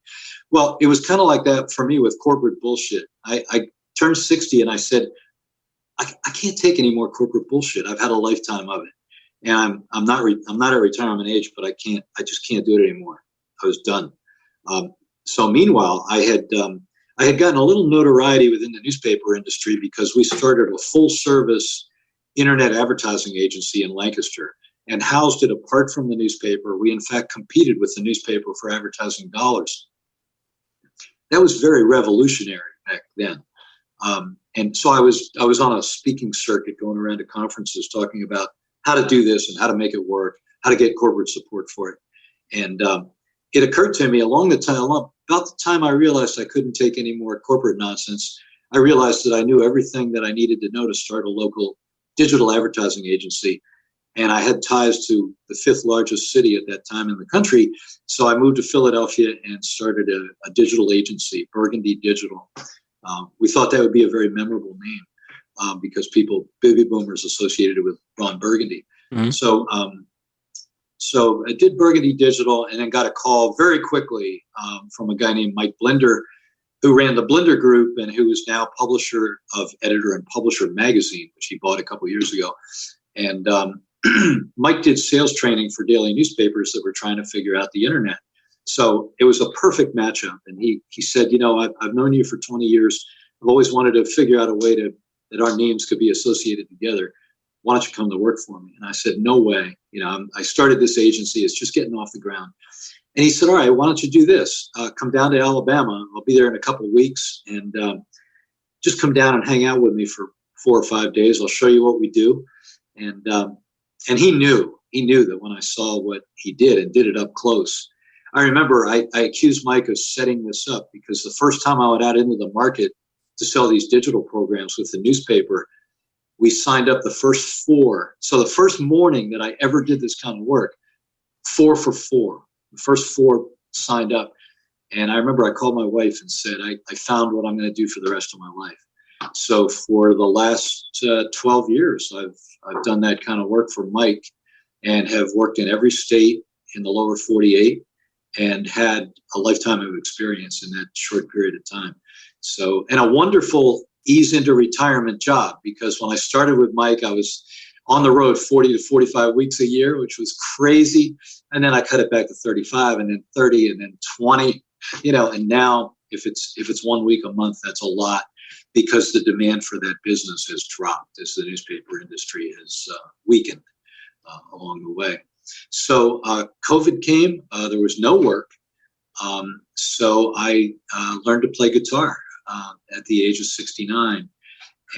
Well, it was kind of like that for me with corporate bullshit. I turned 60 and I said, I can't take any more corporate bullshit. I've had a lifetime of it. And I'm not at retirement age, but I just can't do it anymore. I was done. So meanwhile, I had gotten a little notoriety within the newspaper industry because we started a full service internet advertising agency in Lancaster and housed it apart from the newspaper. We in fact competed with the newspaper for advertising dollars. That was very revolutionary back then. And so I was on a speaking circuit going around to conferences talking about how to do this and how to make it work, how to get corporate support for it. And it occurred to me about the time I realized I couldn't take any more corporate nonsense, I realized that I knew everything that I needed to know to start a local digital advertising agency. And I had ties to the 5th largest city at that time in the country. So I moved to Philadelphia and started a digital agency, Burgundy Digital. We thought that would be a very memorable name because baby boomers associated it with Ron Burgundy. Mm-hmm. So I did Burgundy Digital and then got a call very quickly from a guy named Mike Blender, who ran the Blender Group and who is now publisher of Editor and Publisher magazine, which he bought a couple years ago. And Mike did sales training for daily newspapers that were trying to figure out the internet. So it was a perfect matchup. And he said, I've known you for 20 years. I've always wanted to figure out a way that our names could be associated together. Why don't you come to work for me? And I said, no way. I started this agency. It's just getting off the ground. And he said, all right, why don't you do this? Come down to Alabama. I'll be there in a couple of weeks. And just come down and hang out with me for 4 or 5 days. I'll show you what we do. And he knew that when I saw what he did and did it up close. I remember I accused Mike of setting this up because the first time I went out into the market to sell these digital programs with the newspaper, we signed up the first 4. So the first morning that I ever did this kind of work, 4 for 4. The first 4 signed up. And I remember I called my wife and said, I found what I'm going to do for the rest of my life. So for the last 12 years, I've done that kind of work for Mike, and have worked in every state in the lower 48 and had a lifetime of experience in that short period of time. So, and a wonderful ease into retirement job, because when I started with Mike, I was on the road 40 to 45 weeks a year, which was crazy. And then I cut it back to 35, and then 30, and then 20, and now if it's 1 week a month, that's a lot, because the demand for that business has dropped as the newspaper industry has weakened along the way. So COVID came, there was no work. So I learned to play guitar at the age of 69.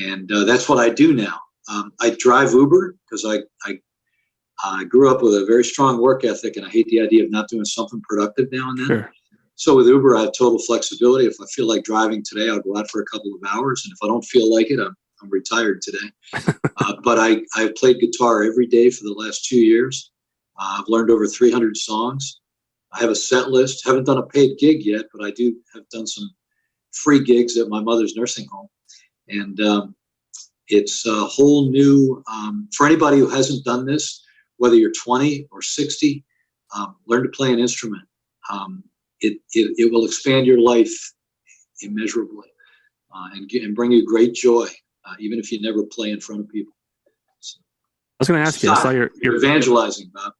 And that's what I do now. I drive Uber because I grew up with a very strong work ethic, and I hate the idea of not doing something productive now and then. Sure. So with Uber, I have total flexibility. If I feel like driving today, I'll go out for a couple of hours. And if I don't feel like it, I'm retired today. But I've played guitar every day for the last 2 years. I've learned over 300 songs. I have a set list. Haven't done a paid gig yet, but I have done some free gigs at my mother's nursing home. And it's a whole new, for anybody who hasn't done this, whether you're 20 or 60, learn to play an instrument. It will expand your life immeasurably and bring you great joy, even if you never play in front of people. So, I was going to ask you, I saw your evangelizing, Bob.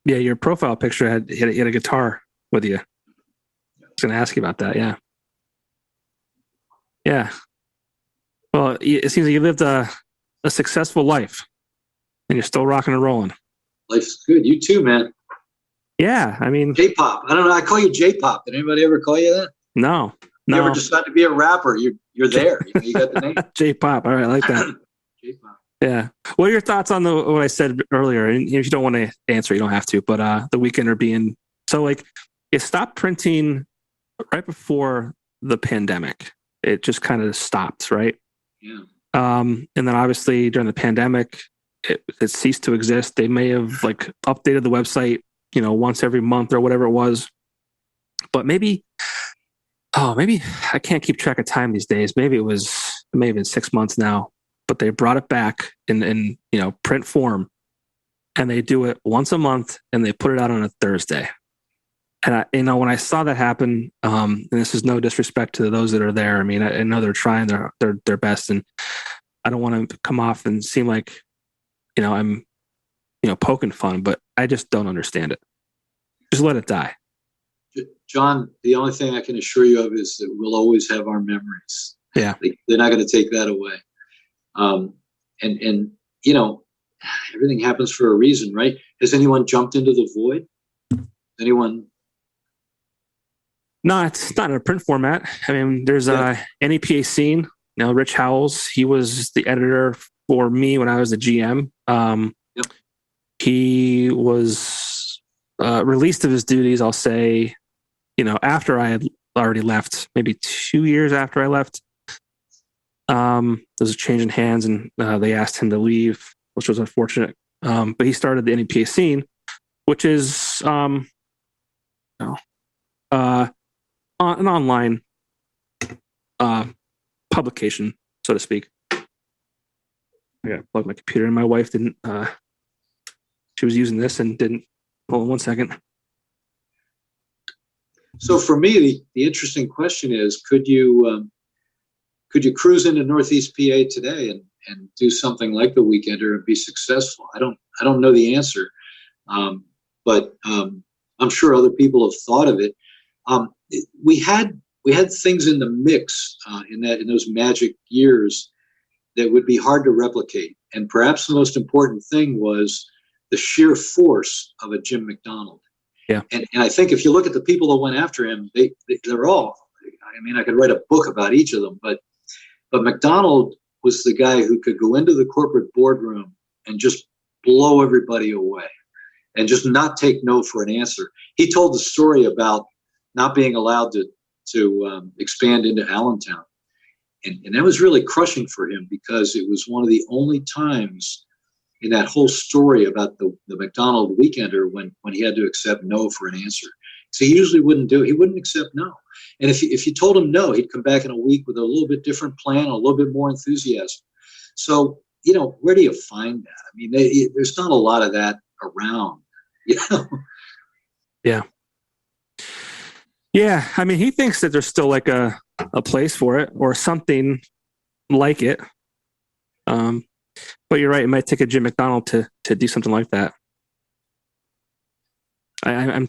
Yeah, your profile picture had a guitar with you. I was going to ask you about that. Yeah. Yeah. Well, it seems like you lived a successful life, and you're still rocking and rolling. Life's good. You too, man. Yeah, I mean, J-pop. I don't know. I call you J-pop. Did anybody ever call you that? No. You ever decide to be a rapper? You're there. You got the name. J-pop. All right, I like that. J-pop. Yeah. What are your thoughts on what I said earlier? And if you don't want to answer, you don't have to. But the Weekender being so, like, it stopped printing right before the pandemic. It just kind of stopped, right? Yeah. And then obviously during the pandemic, it ceased to exist. They may have updated the website, once every month or whatever it was. But maybe I can't keep track of time these days. Maybe it may have been 6 months now, but they brought it back in print form, and they do it once a month, and they put it out on a Thursday. And when I saw that happen, and this is no disrespect to those that are there. I mean, I know they're trying their best, and I don't want to come off and seem like, I'm, poking fun, but I just don't understand it. Just let it die. John, the only thing I can assure you of is that we'll always have our memories. Yeah. They're not going to take that away. And everything happens for a reason, right? Has anyone jumped into the void? Anyone? No, it's not in a print format. I mean, there's NEPA Scene. Now, Rich Howells, he was the editor for me when I was the GM. He was released of his duties, I'll say, after I had already left, maybe 2 years after I left. There was a change in hands, and they asked him to leave, which was unfortunate. But he started the NEPA Scene, which is an online publication, so to speak. I gotta plug my computer in. My wife didn't. She was using this and didn't. Hold on 1 second. So for me, the interesting question is: Could you cruise into Northeast PA today and do something like the Weekender and be successful? I don't know the answer, but I'm sure other people have thought of it. We had things in the mix in those magic years that would be hard to replicate, and perhaps the most important thing was the sheer force of a Jim McDonald. Yeah, and I think if you look at the people that went after him, they're all. I mean, I could write a book about each of them, but McDonald was the guy who could go into the corporate boardroom and just blow everybody away and just not take no for an answer. He told the story about not being allowed to expand into Allentown. And that was really crushing for him because it was one of the only times in that whole story about the McDonald weekender when he had to accept no for an answer. So he usually wouldn't do it. He wouldn't accept no. And if you told him no, he'd come back in a week with a little bit different plan, a little bit more enthusiasm. So, where do you find that? I mean, there's not a lot of that around, Yeah. Yeah. I mean, he thinks that there's still like a place for it or something like it. But you're right. It might take a Jim McDonald to do something like that. I'm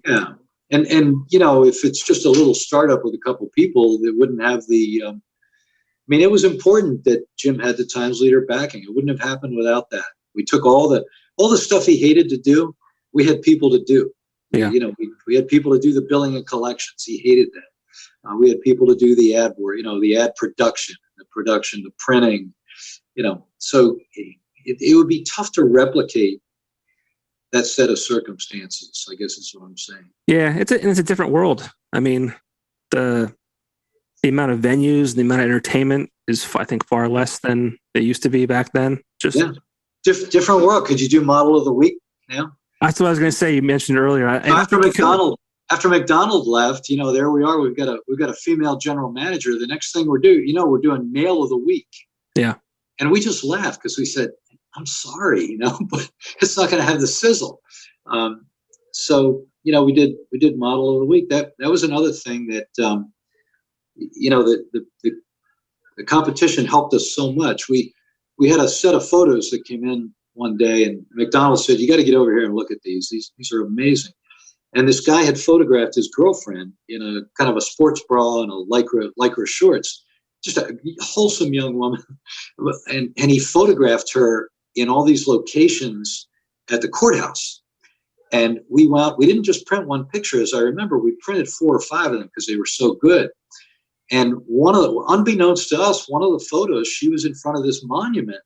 yeah. And if it's just a little startup with a couple people that wouldn't have it was important that Jim had the Times leader backing. It wouldn't have happened without that. We took all the stuff he hated to do. We had people to do. Yeah. We had people to do the billing and collections. He hated that. We had people to do the ad work, the ad production, the printing, so it would be tough to replicate that set of circumstances, I guess is what I'm saying. Yeah, it's a different world. I mean, the amount of venues, the amount of entertainment is, I think, far less than it used to be back then. Different world. Could you do model of the week now? That's what I was going to say. You mentioned earlier. After McDonald left, there we are. We've got a female general manager. The next thing we're doing nail of the week. Yeah. And we just laughed because we said, I'm sorry, but it's not going to have the sizzle. So, we did model of the week. That was another thing that, the competition helped us so much. We had a set of photos that came in one day, and McDonald said, you got to get over here and look at these. These are amazing. And this guy had photographed his girlfriend in a kind of a sports bra and a lycra shorts, just a wholesome young woman. And he photographed her in all these locations at the courthouse. And we didn't just print one picture, as I remember, we printed 4 or 5 of them because they were so good. And unbeknownst to us, one of the photos, she was in front of this monument.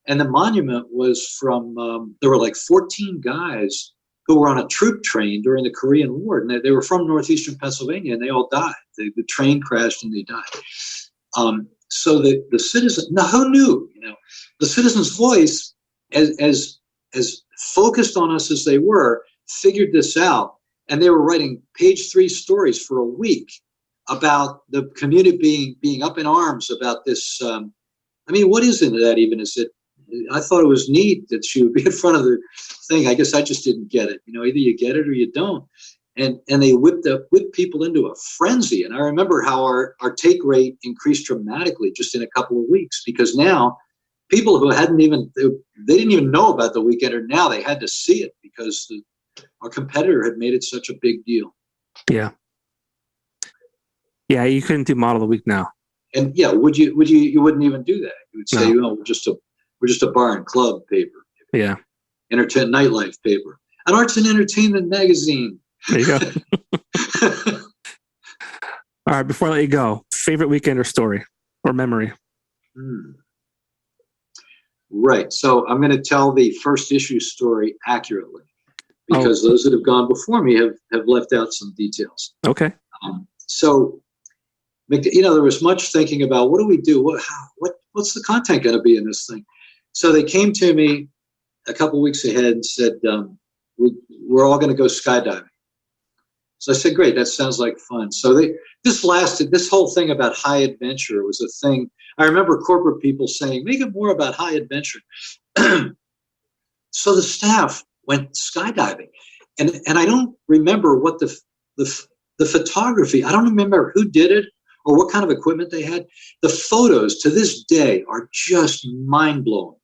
And the monument was from, there were like 14 guys who were on a troop train during the Korean War. And they were from northeastern Pennsylvania, and they all died. The train crashed and they died. So the citizen, now who knew, the citizen's voice, as focused on us as they were, figured this out. And they were writing page 3 stories for a week about the community being up in arms about this. What is into that even? I thought it was neat that she would be in front of the thing. I guess I just didn't get it. Either you get it or you don't. And they whipped people into a frenzy. And I remember how our take rate increased dramatically just in a couple of weeks, because now people who they didn't even know about the Weekender, now they had to see it because our competitor had made it such a big deal. Yeah. Yeah, you couldn't do model of the week now. And yeah, you wouldn't even do that. You would say, No. we're just a bar and club paper. Yeah. Nightlife paper. An arts and entertainment magazine. There you go. All right, before I let you go, favorite Weekender story or memory? Right. So I'm going to tell the first issue story accurately because those that have gone before me have left out some details. Okay. So, there was much thinking about what do we do? What's the content going to be in this thing? So they came to me a couple weeks ahead and said, we're all going to go skydiving. So I said, great, that sounds like fun. So this whole thing about high adventure was a thing. I remember corporate people saying, make it more about high adventure. So the staff went skydiving. And I don't remember what the photography, I don't remember who did it or what kind of equipment they had. The photos to this day are just mind-blowing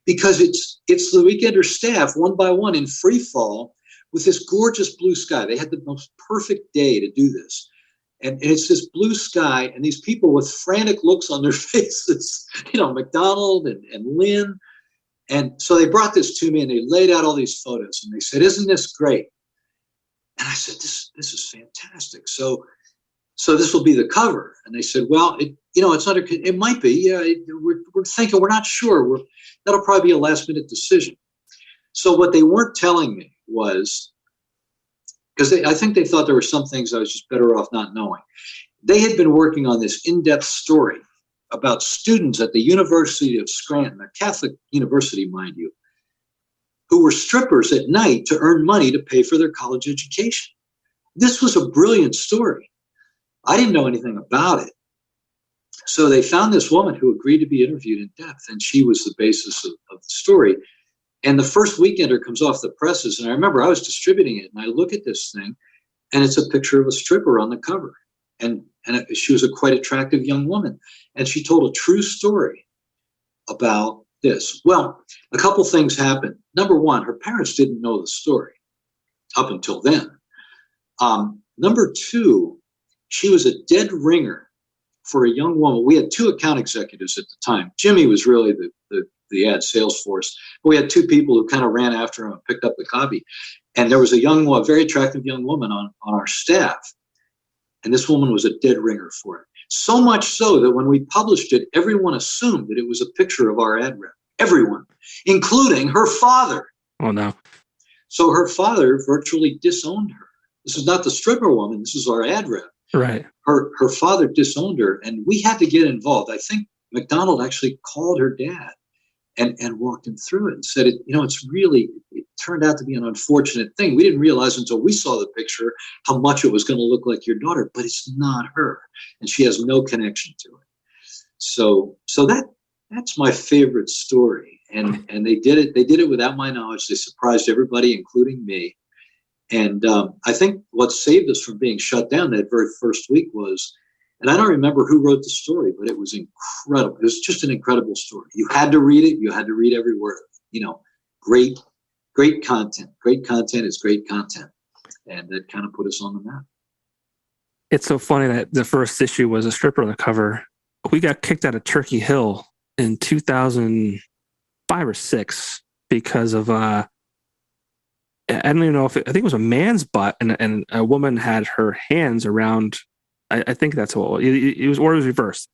because it's the Weekender staff one by one in free fall with this gorgeous blue sky. They had the most perfect day to do this. And it's this blue sky and these people with frantic looks on their faces, McDonald and Lynn. And so they brought this to me and they laid out all these photos and they said, isn't this great? And I said, this is fantastic. So this will be the cover. And they said, well, it might be. Yeah, we're thinking, we're not sure. That'll probably be a last minute decision. So what they weren't telling me was, because I think they thought there were some things I was just better off not knowing. They had been working on this in-depth story about students at the University of Scranton, a Catholic university, mind you, who were strippers at night to earn money to pay for their college education. This was a brilliant story. I didn't know anything about it. So they found this woman who agreed to be interviewed in depth, and she was the basis of the story. And the first Weekender comes off the presses, and I remember I was distributing it, and I look at this thing, and it's a picture of a stripper on the cover. And she was a quite attractive young woman, and she told a true story about this. Well, a couple things happened. Number one, her parents didn't know the story up until then. Number two, she was a dead ringer for a young woman. We had two account executives at the time. Jimmy was really the ad sales force. But we had two people who kind of ran after him and picked up the copy. And there was a very attractive young woman on our staff. And this woman was a dead ringer for it. So much so that when we published it, everyone assumed that it was a picture of our ad rep. Everyone, including her father. Oh, no. So her father virtually disowned her. This is not the stripper woman. This is our ad rep. Right. Her father disowned her, and we had to get involved. I think McDonald actually called her dad and walked him through it and said, it turned out to be an unfortunate thing. We didn't realize until we saw the picture how much it was going to look like your daughter, but it's not her, and she has no connection to it. So that's my favorite story, and they did it without my knowledge. They surprised everybody, including me. And I think what saved us from being shut down that very first week was, and I don't remember who wrote the story, but it was incredible. It was just an incredible story. You had to read it. You had to read every word of it. Great content. Great content is great content. And that kind of put us on the map. It's so funny that the first issue was a stripper on the cover. We got kicked out of Turkey Hill in 2005 or 6 because of I don't even know I think it was a man's butt, and a woman had her hands around. I think that's what it was, or it was reversed.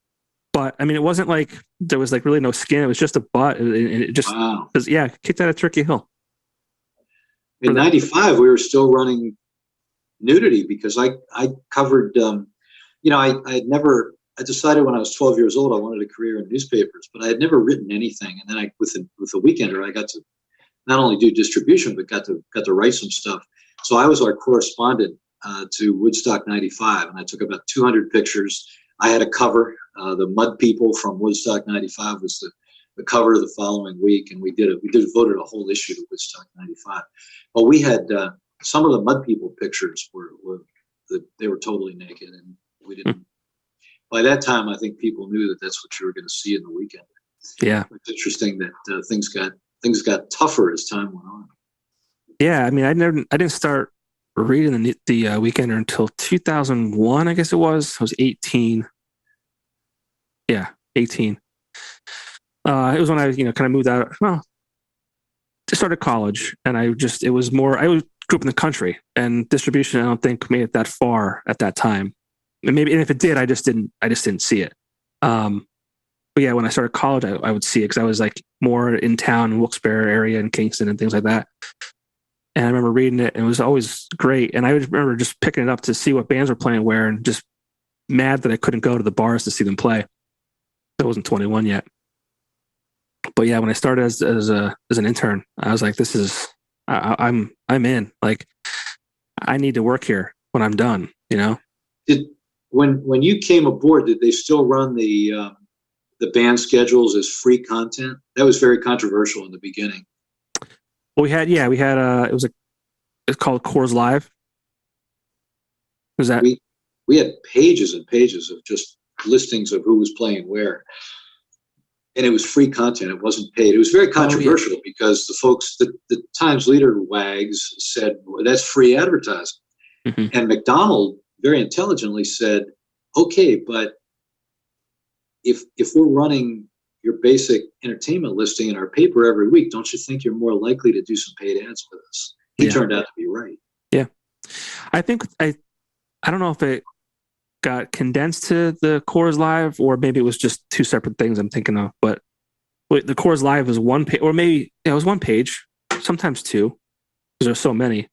But I mean, it wasn't like there was like really no skin. It was just a butt, and it just was, kicked out of Turkey Hill. In '95, we were still running nudity because I covered. I decided when I was 12 years old I wanted a career in newspapers, but I had never written anything. And then with the Weekender, I got to not only do distribution, but got to write some stuff. So I was our correspondent to Woodstock 95, and I took about 200 pictures. I had a cover. The Mud People from Woodstock 95 was the cover the following week, and we devoted a whole issue to Woodstock 95. But we had some of the Mud People pictures they were totally naked, and we didn't. By that time, I think people knew that that's what you were going to see in the Weekender. Yeah, it's interesting that things got tougher as time went on. Yeah, I mean, I didn't start reading the Weekender until 2001, I guess it was. I was 18. Yeah, 18. It was when I, kind of moved out. Well, just started college, and I grew up in the country, and distribution I don't think made it that far at that time. And if it did, I just didn't see it. But yeah, when I started college, I would see it because I was like more in town in Wilkes-Barre area and Kingston and things like that. And I remember reading it, and it was always great. And I remember just picking it up to see what bands were playing where, and just mad that I couldn't go to the bars to see them play. I wasn't 21 yet. But yeah, when I started as an intern, I was like, "This is I'm in. Like, I need to work here when I'm done." When you came aboard, did they still run the band schedules as free content? That was very controversial in the beginning. Well, we had it's called Coors Live. Was that we had pages and pages of just listings of who was playing where, and it was free content. It wasn't paid. It was very controversial because the folks, the Times leader wags said, well, that's free advertising. Mm-hmm. And McDonald very intelligently said, okay, but if we're running your basic entertainment listing in our paper every week, don't you think you're more likely to do some paid ads with us? He turned out to be right. Yeah. I think I don't know if it got condensed to the Coors Live, or maybe it was just two separate things I'm thinking of. But the Coors Live was one page, or maybe it was one page, sometimes two, because there's so many.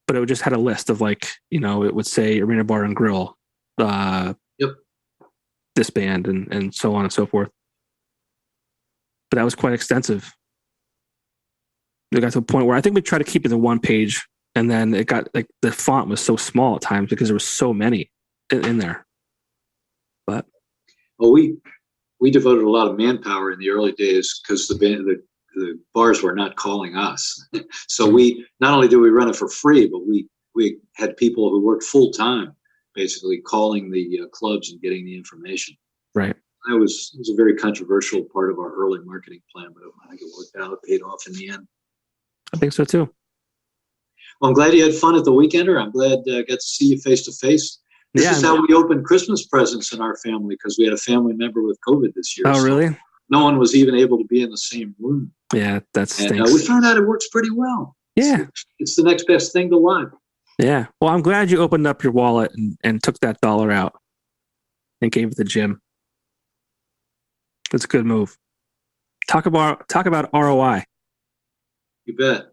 But it just had a list of it would say Arena Bar and Grill. Yep. disband and so on and so forth. But that was quite extensive. We got to a point where I think we tried to keep it in one page, and then it got like the font was so small at times because there was so many in there. But we devoted a lot of manpower in the early days because the bars were not calling us. So we not only did we run it for free, but we had people who worked full time, basically calling the clubs and getting the information. Right. It was a very controversial part of our early marketing plan, but I think it worked out. It paid off in the end. I think so too. Well, I'm glad you had fun at the Weekender. I'm glad I got to see you face to face. This is how we opened Christmas presents in our family because we had a family member with COVID this year. Oh, really? No one was even able to be in the same room. Yeah, that's. And we found out it works pretty well. Yeah. It's the next best thing to live. Yeah. Well, I'm glad you opened up your wallet and took that $1 out and gave it to Jim. That's a good move. Talk about ROI. You bet.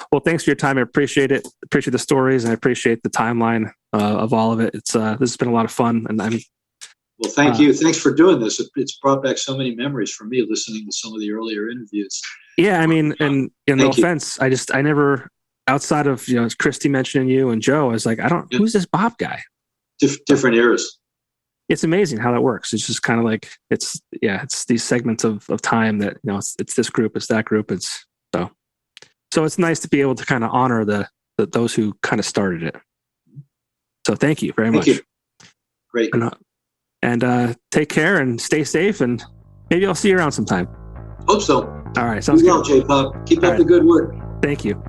Well, thanks for your time. I appreciate it. Appreciate the stories, and I appreciate the timeline of all of it. It's this has been a lot of fun, and I'm. Well, thank you. Thanks for doing this. It's brought back so many memories for me listening to some of the earlier interviews. Yeah, I mean, and no offense, I never, outside of Christy mentioning you and Joe, I was like, who's this Bob guy? Different eras. It's amazing how that works. It's just kind of like it's these segments of time that it's this group, it's that group, so it's nice to be able to kind of honor those who kind of started it. So thank you very much. Thank you. Great. And take care and stay safe, and maybe I'll see you around sometime. Hope so. All right, sounds good. Well, J-Pop. Keep up the good work. Thank you.